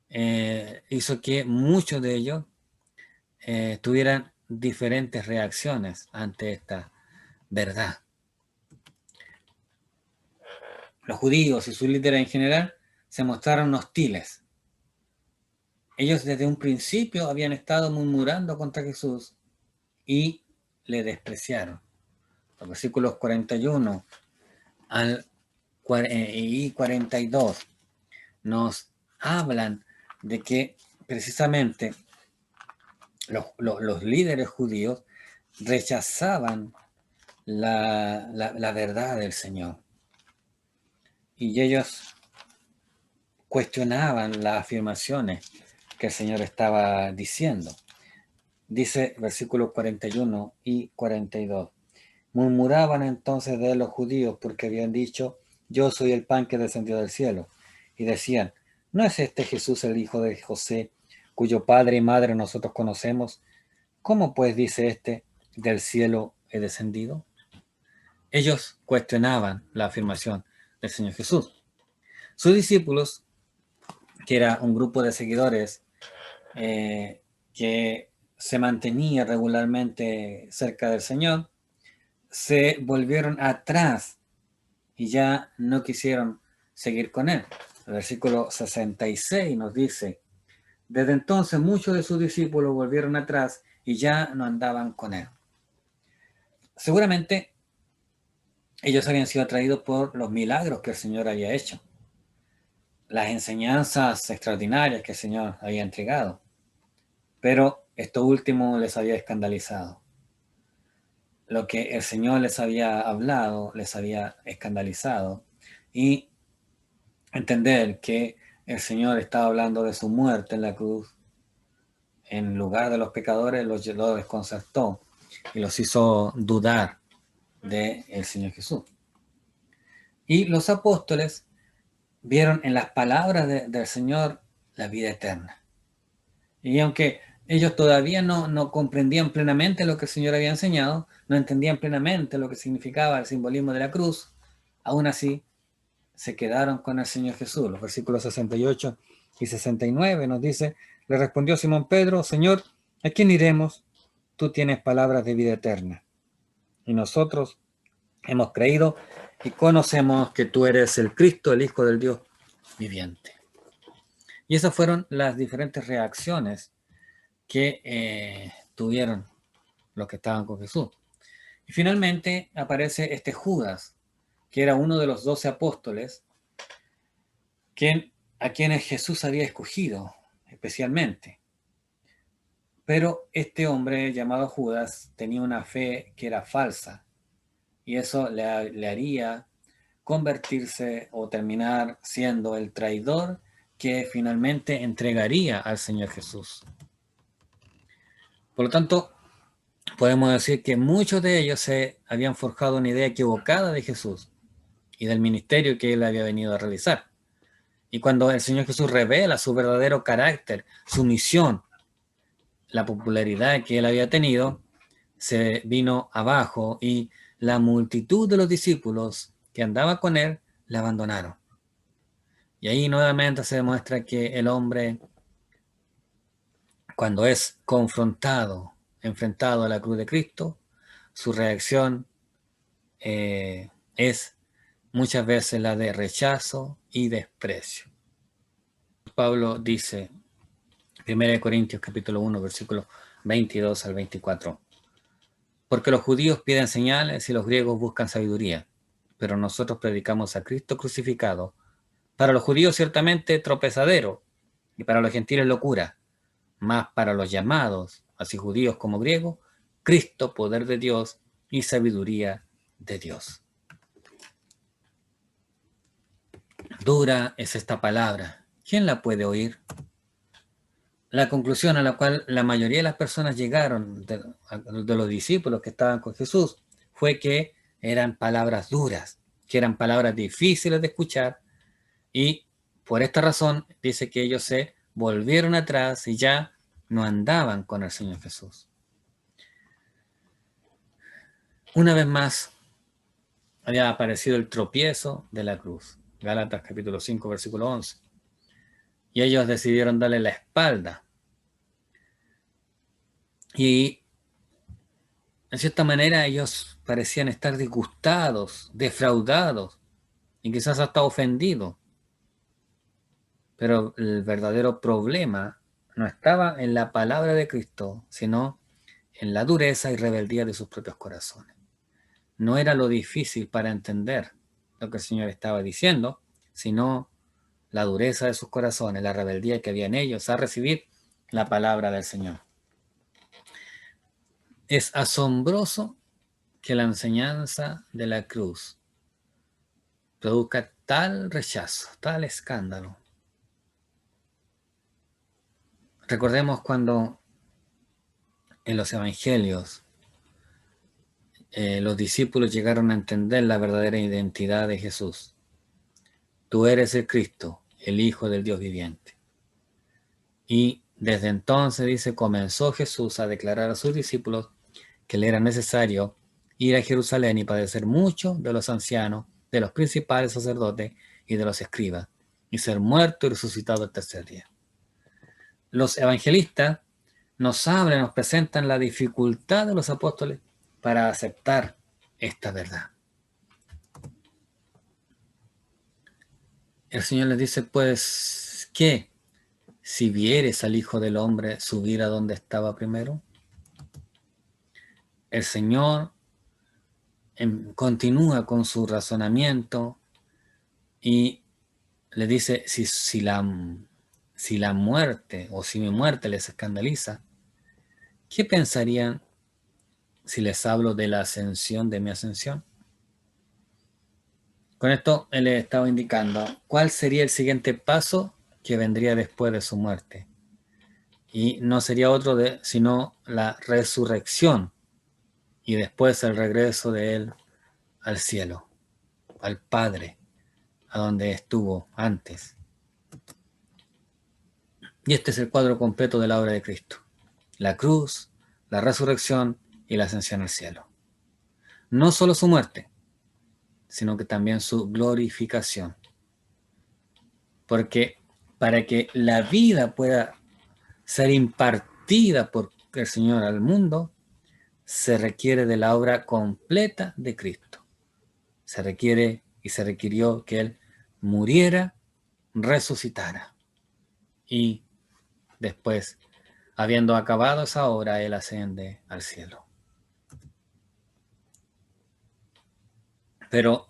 hizo que muchos de ellos tuvieran diferentes reacciones ante esta verdad. Los judíos y sus líderes en general se mostraron hostiles. Ellos desde un principio habían estado murmurando contra Jesús y le despreciaron. Los versículos 41 y 42 nos hablan de que precisamente los líderes judíos rechazaban la verdad del Señor. Y ellos cuestionaban las afirmaciones que el Señor estaba diciendo. Dice versículos 41 y 42. Murmuraban entonces de los judíos porque habían dicho, yo soy el pan que descendió del cielo. Y decían, ¿no es este Jesús el hijo de José, cuyo padre y madre nosotros conocemos? ¿Cómo pues dice este, del cielo he descendido? Ellos cuestionaban la afirmación del Señor Jesús. Sus discípulos, que era un grupo de seguidores que se mantenía regularmente cerca del Señor, se volvieron atrás y ya no quisieron seguir con Él. El versículo 66 nos dice, desde entonces muchos de sus discípulos volvieron atrás y ya no andaban con Él. Seguramente ellos habían sido atraídos por los milagros que el Señor había hecho, las enseñanzas extraordinarias que el Señor había entregado, pero esto último les había escandalizado. Lo que el Señor les había hablado les había escandalizado, y entender que el Señor estaba hablando de su muerte en la cruz en lugar de los pecadores los desconcertó y los hizo dudar del Señor Jesús. Y los apóstoles vieron en las palabras del Señor la vida eterna. Y aunque ellos todavía no comprendían plenamente lo que el Señor había enseñado, no entendían plenamente lo que significaba el simbolismo de la cruz, aún así se quedaron con el Señor Jesús. Los versículos 68 y 69 nos dice, le respondió Simón Pedro, Señor, ¿a quién iremos? Tú tienes palabras de vida eterna. Y nosotros hemos creído y conocemos que tú eres el Cristo, el Hijo del Dios viviente. Y esas fueron las diferentes reacciones que tuvieron los que estaban con Jesús. Y finalmente aparece este Judas, que era uno de los 12 apóstoles, a quienes Jesús había escogido especialmente. Pero este hombre llamado Judas tenía una fe que era falsa, y eso le haría convertirse o terminar siendo el traidor que finalmente entregaría al Señor Jesús. Por lo tanto, podemos decir que muchos de ellos se habían forjado una idea equivocada de Jesús y del ministerio que él había venido a realizar. Y cuando el Señor Jesús revela su verdadero carácter, su misión, la popularidad que él había tenido, se vino abajo y la multitud de los discípulos que andaban con él le abandonaron. Y ahí nuevamente se demuestra que el hombre, cuando es enfrentado a la cruz de Cristo, su reacción es muchas veces la de rechazo y desprecio. Pablo dice, 1 Corintios capítulo 1, versículos 22 al 24, porque los judíos piden señales y los griegos buscan sabiduría, pero nosotros predicamos a Cristo crucificado, para los judíos ciertamente tropezadero, y para los gentiles locura, mas para los llamados, así judíos como griegos, Cristo, poder de Dios y sabiduría de Dios. Dura es esta palabra. ¿Quién la puede oír? La conclusión a la cual la mayoría de las personas llegaron, de los discípulos que estaban con Jesús, fue que eran palabras duras, que eran palabras difíciles de escuchar, y por esta razón dice que ellos se volvieron atrás y ya no andaban con el Señor Jesús. Una vez más había aparecido el tropiezo de la cruz. Gálatas capítulo 5, versículo 11. Y ellos decidieron darle la espalda. Y en cierta manera ellos parecían estar disgustados, defraudados y quizás hasta ofendidos. Pero el verdadero problema no estaba en la palabra de Cristo, sino en la dureza y rebeldía de sus propios corazones. No era lo difícil para entender lo que el Señor estaba diciendo, sino la dureza de sus corazones, la rebeldía que había en ellos a recibir la palabra del Señor. Es asombroso que la enseñanza de la cruz produzca tal rechazo, tal escándalo. Recordemos cuando en los evangelios los discípulos llegaron a entender la verdadera identidad de Jesús. Tú eres el Cristo, el Hijo del Dios viviente. Y desde entonces, dice, comenzó Jesús a declarar a sus discípulos que le era necesario ir a Jerusalén y padecer mucho de los ancianos, de los principales sacerdotes y de los escribas, y ser muerto y resucitado el tercer día. Los evangelistas nos hablan, nos presentan la dificultad de los apóstoles para aceptar esta verdad. El Señor les dice, pues, ¿qué? Si vieres al Hijo del Hombre subir a donde estaba primero. El Señor continúa con su razonamiento y le dice, si la muerte o si mi muerte les escandaliza, ¿qué pensarían si les hablo de la ascensión de mi ascensión? Con esto él le estaba indicando cuál sería el siguiente paso que vendría después de su muerte. Y no sería otro sino la resurrección y después el regreso de él al cielo, al Padre, a donde estuvo antes. Y este es el cuadro completo de la obra de Cristo: la cruz, la resurrección y la ascensión al cielo. No solo su muerte, sino que también su glorificación. Porque para que la vida pueda ser impartida por el Señor al mundo, se requiere de la obra completa de Cristo. Se requiere y se requirió que Él muriera, resucitara. Y después, habiendo acabado esa obra, Él asciende al cielo. Pero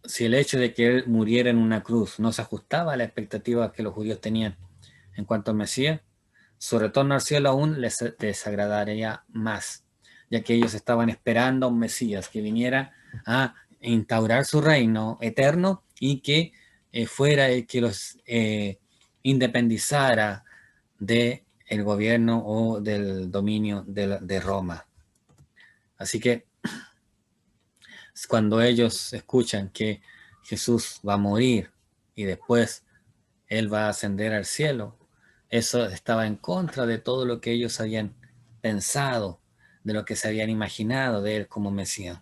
si el hecho de que Él muriera en una cruz no se ajustaba a las expectativas que los judíos tenían en cuanto al Mesías, su retorno al cielo aún les desagradaría más, ya que ellos estaban esperando a un Mesías que viniera a instaurar su reino eterno y que fuera el que los independizara del gobierno o del dominio de Roma. Así que cuando ellos escuchan que Jesús va a morir y después Él va a ascender al cielo, eso estaba en contra de todo lo que ellos habían pensado, de lo que se habían imaginado de Él como Mesías.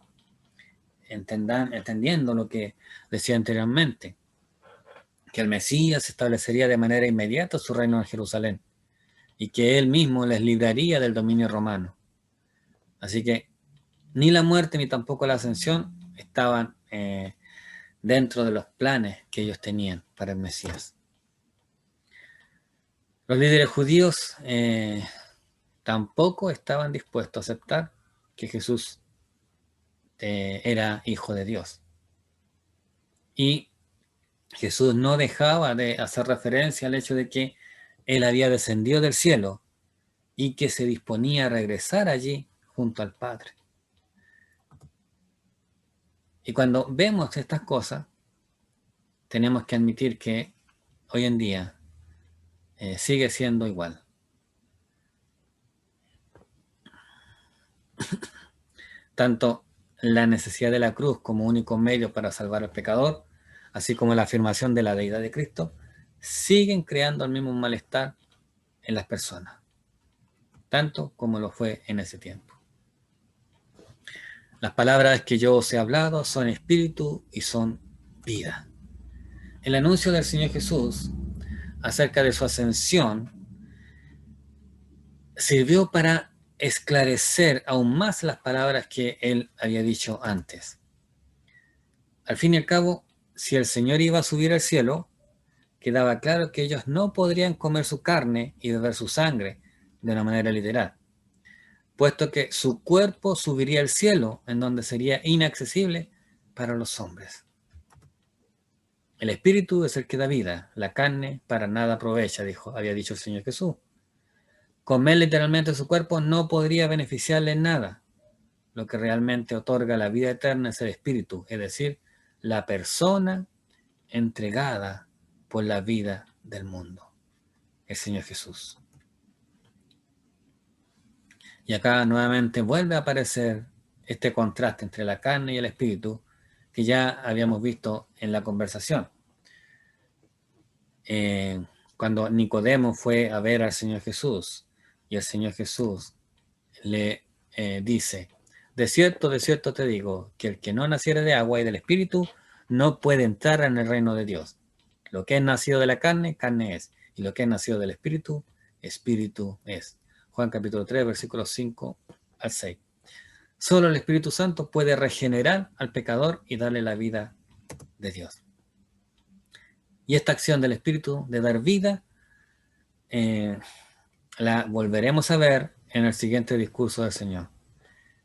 Entendiendo lo que decía anteriormente, que el Mesías establecería de manera inmediata su reino en Jerusalén y que Él mismo les libraría del dominio romano. Así que ni la muerte ni tampoco la ascensión estaban dentro de los planes que ellos tenían para el Mesías. Los líderes judíos tampoco estaban dispuestos a aceptar que Jesús era hijo de Dios. Y Jesús no dejaba de hacer referencia al hecho de que Él había descendido del cielo y que se disponía a regresar allí junto al Padre. Y cuando vemos estas cosas, tenemos que admitir que hoy en día sigue siendo igual. Tanto la necesidad de la cruz como único medio para salvar al pecador, así como la afirmación de la deidad de Cristo, siguen creando el mismo malestar en las personas, tanto como lo fue en ese tiempo. Las palabras que yo os he hablado son espíritu y son vida. El anuncio del Señor Jesús acerca de su ascensión sirvió para esclarecer aún más las palabras que él había dicho antes. Al fin y al cabo, si el Señor iba a subir al cielo, quedaba claro que ellos no podrían comer su carne y beber su sangre de una manera literal, puesto que su cuerpo subiría al cielo, en donde sería inaccesible para los hombres. El espíritu es el que da vida, la carne para nada aprovecha, había dicho el Señor Jesús. Comer literalmente su cuerpo no podría beneficiarle en nada. Lo que realmente otorga la vida eterna es el espíritu, es decir, la persona entregada por la vida del mundo, el Señor Jesús. Y acá nuevamente vuelve a aparecer este contraste entre la carne y el espíritu que ya habíamos visto en la conversación. Cuando Nicodemo fue a ver al Señor Jesús y el Señor Jesús le dice: de cierto te digo, que el que no naciere de agua y del espíritu no puede entrar en el reino de Dios. Lo que es nacido de la carne, carne es, y lo que es nacido del espíritu, espíritu es. Juan capítulo 3, versículos 5 al 6. Solo el Espíritu Santo puede regenerar al pecador y darle la vida de Dios. Y esta acción del Espíritu de dar vida la volveremos a ver en el siguiente discurso del Señor.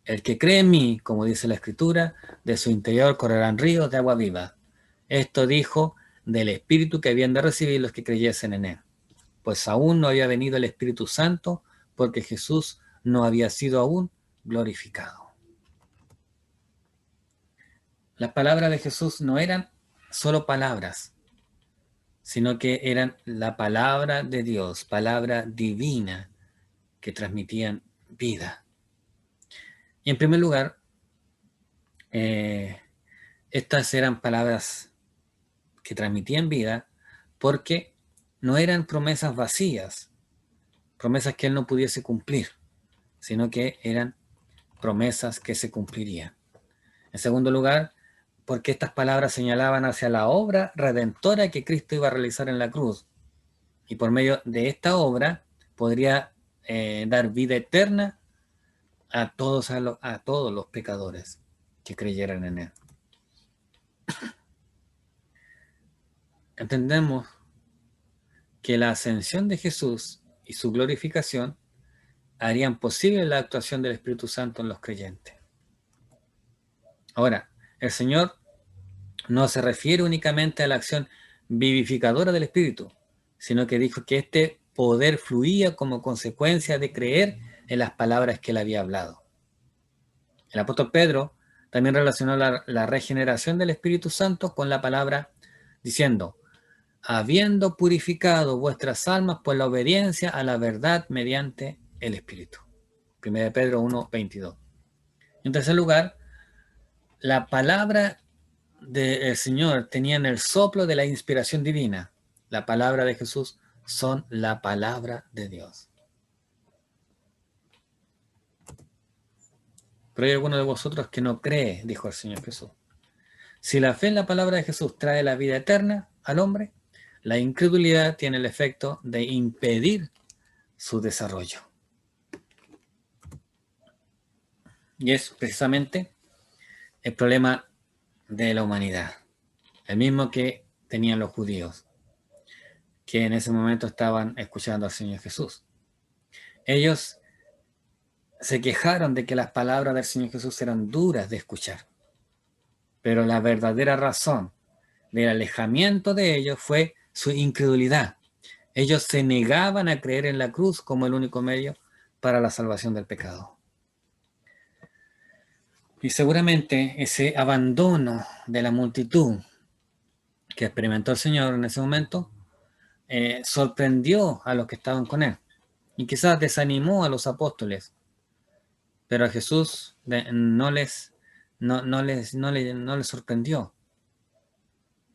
El que cree en mí, como dice la Escritura, de su interior correrán ríos de agua viva. Esto dijo del Espíritu que habían de recibir los que creyesen en él. Pues aún no había venido el Espíritu Santo, porque Jesús no había sido aún glorificado. Las palabras de Jesús no eran solo palabras, sino que eran la palabra de Dios, palabra divina, que transmitían vida. Y en primer lugar, estas eran palabras que transmitían vida porque no eran promesas vacías, promesas que él no pudiese cumplir, sino que eran promesas que se cumplirían. En segundo lugar, porque estas palabras señalaban hacia la obra redentora que Cristo iba a realizar en la cruz. Y por medio de esta obra podría dar vida eterna a todos los pecadores que creyeran en él. Entendemos que la ascensión de Jesús y su glorificación harían posible la actuación del Espíritu Santo en los creyentes. Ahora, el Señor no se refiere únicamente a la acción vivificadora del Espíritu, sino que dijo que este poder fluía como consecuencia de creer en las palabras que él había hablado. El apóstol Pedro también relacionó la regeneración del Espíritu Santo con la palabra, diciendo: habiendo purificado vuestras almas por la obediencia a la verdad mediante el Espíritu. 1 Pedro 1:22. En tercer lugar, la palabra del Señor tenían el soplo de la inspiración divina. La palabra de Jesús son la palabra de Dios. Pero hay alguno de vosotros que no cree, dijo el Señor Jesús. Si la fe en la palabra de Jesús trae la vida eterna al hombre, la incredulidad tiene el efecto de impedir su desarrollo. Y es precisamente el problema de la humanidad, el mismo que tenían los judíos, que en ese momento estaban escuchando al Señor Jesús. Ellos se quejaron de que las palabras del Señor Jesús eran duras de escuchar, pero la verdadera razón del alejamiento de ellos fue su incredulidad. Ellos se negaban a creer en la cruz como el único medio para la salvación del pecado. Y seguramente ese abandono de la multitud que experimentó el Señor en ese momento sorprendió a los que estaban con él y quizás desanimó a los apóstoles, pero a Jesús no les sorprendió,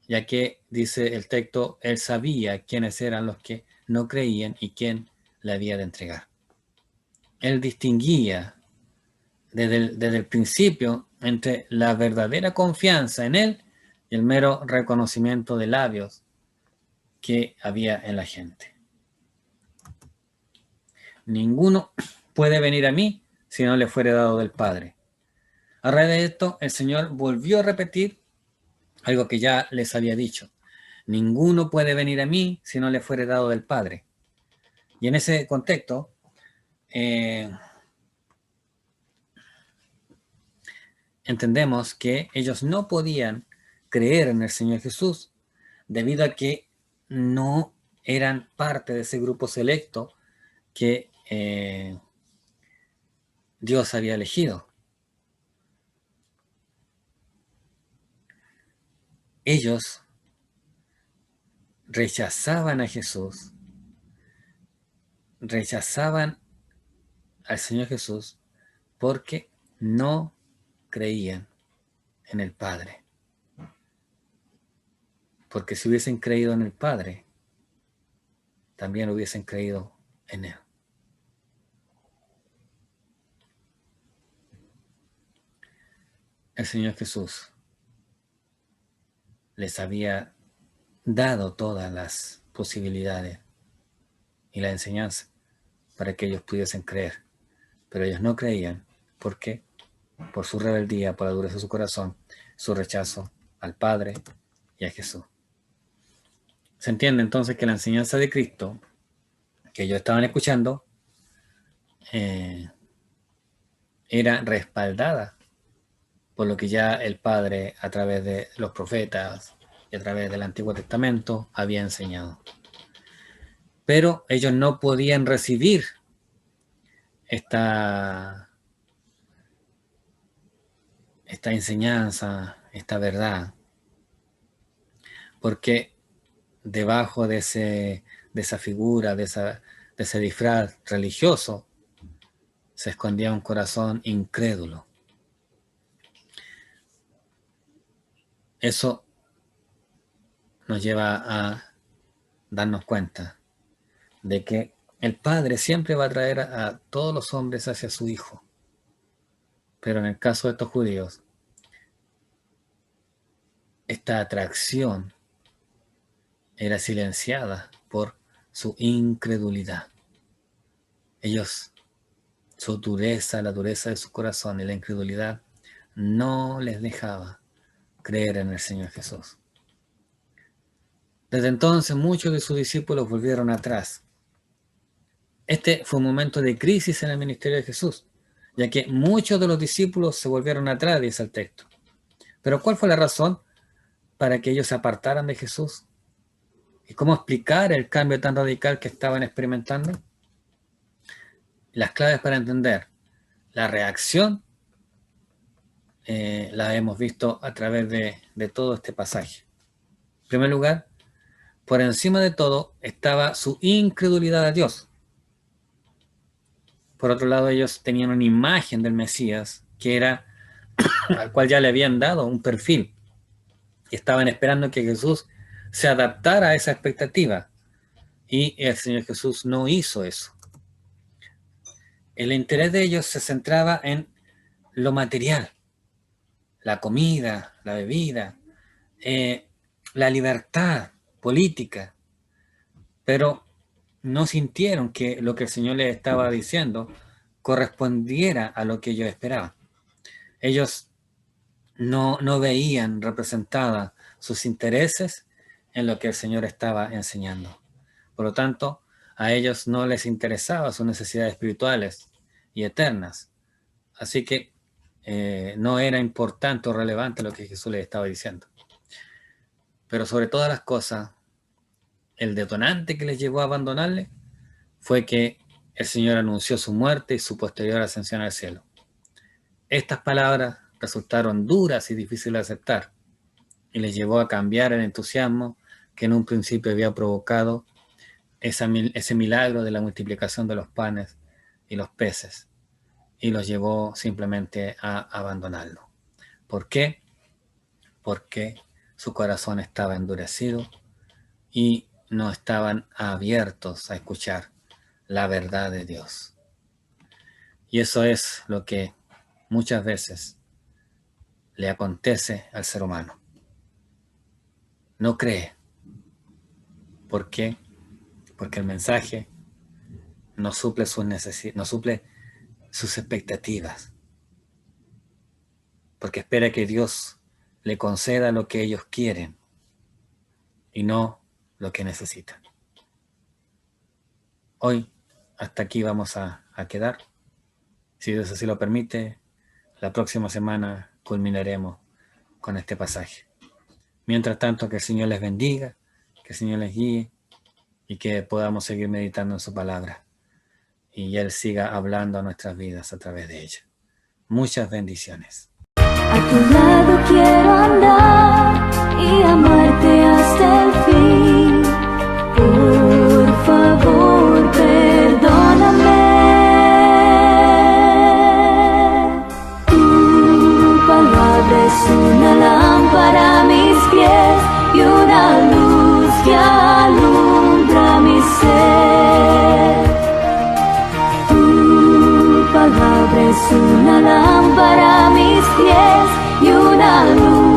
ya que dice el texto, él sabía quiénes eran los que no creían y quién le había de entregar. Él distinguía desde el principio entre la verdadera confianza en él y el mero reconocimiento de labios que había en la gente. Ninguno puede venir a mí si no le fuere dado del Padre. A raíz de esto, el Señor volvió a repetir algo que ya les había dicho. Ninguno puede venir a mí si no le fuere dado del Padre. Y en ese contexto, entendemos que ellos no podían creer en el Señor Jesús debido a que no eran parte de ese grupo selecto que Dios había elegido. Ellos rechazaban a Jesús, rechazaban al Señor Jesús porque no creían en el Padre. Porque si hubiesen creído en el Padre, también hubiesen creído en Él. El Señor Jesús les había dado todas las posibilidades y la enseñanza para que ellos pudiesen creer. Pero ellos no creían. ¿Por qué? Por su rebeldía, por la dureza de su corazón, su rechazo al Padre y a Jesús. Se entiende entonces que la enseñanza de Cristo que ellos estaban escuchando era respaldada por lo que ya el Padre a través de los profetas y a través del Antiguo Testamento había enseñado. Pero ellos no podían recibir esta enseñanza, esta verdad, porque debajo de esa figura, de ese disfraz religioso, se escondía un corazón incrédulo. Eso nos lleva a darnos cuenta de que el Padre siempre va a traer a todos los hombres hacia su Hijo. Pero en el caso de estos judíos, esta atracción era silenciada por su incredulidad. Ellos, su dureza, la dureza de su corazón y la incredulidad no les dejaba creer en el Señor Jesús. Desde entonces muchos de sus discípulos volvieron atrás. Este fue un momento de crisis en el ministerio de Jesús, ya que muchos de los discípulos se volvieron atrás, dice el texto. Pero ¿cuál fue la razón para que ellos se apartaran de Jesús? ¿Y cómo explicar el cambio tan radical que estaban experimentando? Las claves para entender la reacción la hemos visto a través de todo este pasaje. En primer lugar, por encima de todo estaba su incredulidad a Dios. Por otro lado, ellos tenían una imagen del Mesías que era al cual ya le habían dado un perfil y estaban esperando que Jesús se adaptara a esa expectativa, y el Señor Jesús no hizo eso. El interés de ellos se centraba en lo material, la comida, la bebida, la libertad política, pero no sintieron que lo que el Señor les estaba diciendo correspondiera a lo que ellos esperaban. Ellos no veían representadas sus intereses en lo que el Señor estaba enseñando. Por lo tanto, a ellos no les interesaban sus necesidades espirituales y eternas. Así que no era importante o relevante lo que Jesús les estaba diciendo. Pero sobre todas las cosas, el detonante que les llevó a abandonarle fue que el Señor anunció su muerte y su posterior ascensión al cielo. Estas palabras resultaron duras y difíciles de aceptar, y les llevó a cambiar el entusiasmo que en un principio había provocado ese milagro de la multiplicación de los panes y los peces, y los llevó simplemente a abandonarlo. ¿Por qué? Porque su corazón estaba endurecido y no estaban abiertos a escuchar la verdad de Dios. Y eso es lo que muchas veces le acontece al ser humano. No cree. ¿Por qué? Porque el mensaje no suple sus necesidades, no suple sus expectativas. Porque espera que Dios le conceda lo que ellos quieren y no lo que necesitan. Hoy hasta aquí vamos a quedar. Si Dios así lo permite, la próxima semana culminaremos con este pasaje. Mientras tanto, que el Señor les bendiga, que el Señor les guíe y que podamos seguir meditando en su palabra y Él siga hablando a nuestras vidas a través de ella. Muchas bendiciones. A tu lado quiero andar y amarte hasta el fin. Por favor, perdóname. Tu palabra es una lámpara a mis pies y una luz que alumbra mi ser. Tu palabra es una lámpara a mis pies y una luz